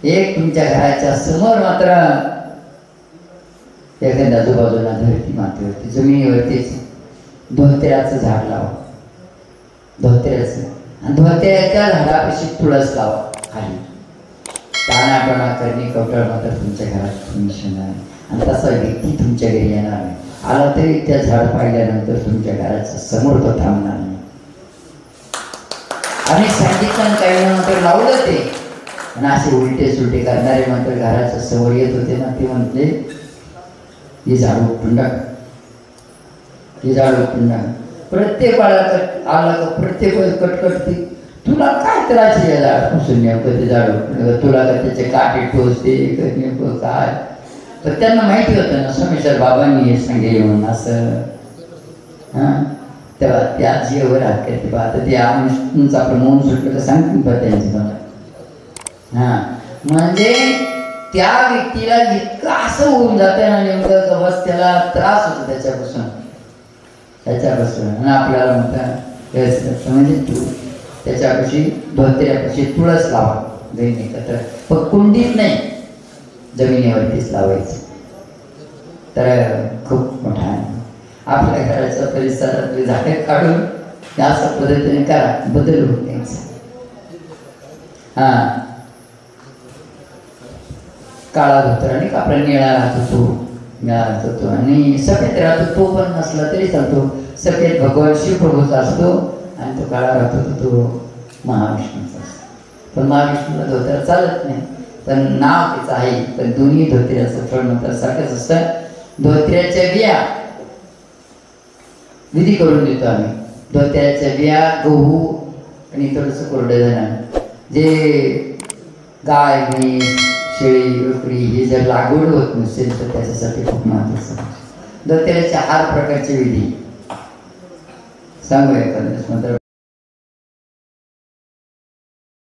एक तुमच्या घराच्या समोर मात्र एखाद्या आजूबाजूला धरती मातीवरती जमिनीवरतीच धोत्र्याचं झाड लावा. धोत्र्याचं. आणि धोत्र्याच्या झाडापाशी तुळस लावा खाली. टाणाटणा करणे कवटळ मात्र तुमच्या घरात मिळणार आणि तसा व्यक्ती तुमच्या घरी येणार नाही. आला तरी त्या झाड पाहिल्यानंतर तुमच्या घराच्या समोर तो थांबणार नाही. आम्ही सांगितलं काही नंतर लावलं ते आणि असे उलटे सुलटे करणारे मात्र घराच्या समोर येत होते ना. ते म्हणते हे झाड उपटून टाक, हे झाड उपटून टाक. प्रत्येक बाळाला आला का प्रत्येक वेळेस कटकटते. तुला काय त्रास आहे या झाडापासून नेमकं ते झाड उपटून, तुला का त्याचे काटे टोचते नेमकं काय. तर त्यांना माहिती होतं ना सोमेश्वर बाबांनी हे सांगे म्हणून असं. हां तेव्हा त्या जीवर हात करते बा. आता ते तुमचं आपलं मौन सुटलं तर सांगतील बा त्यांची मला. हां म्हणजे त्या व्यक्तीला इतकं असं होऊन जातं ना नेमकं बस त्याला त्रास होतो त्याच्यापासून आणि आपल्याला म्हणतात म्हणजे तू त्याच्यापाशी धोत्र्यापाशी तुळस लावा जमिनी एकत्र. पण कुंडीत नाही जमिनीवरतीच लावायचं. तर खूप मोठा आहे. आपल्या घराच्या परिसरातले झाडे काढून अशा पद्धतीने करा, बदल होत द्यायचा. हां काळा धोतर आणि आपला निळा राहतो तो, निळा राहतो तो आणि सफेद राहतो तो पण नसला तरी चालतो. सफेद भगवान शिवप्रभूचा असतो आणि तो काळा राहतो तो महाविष्णूचा असतो. पण महाविष्णूला धोतर चालत नाही, पण नाव त्याचं आहे. पण दोन्ही धोत्र्याचं फळ नंतर सारखंच असतं. धोत्र्याच्या बिया विधी करून देतो आम्ही. धोत्र्याच्या बिया गहू आणि थोडंसं कोरडं धन. जे गाय म्हैस शेळी बकरी हे जर लागवड होत नसेल तर त्याच्यासाठी खूप महत्त्वाचं. धोत्र्याच्या 8 प्रकारचे विधी सांगू एखाद्या.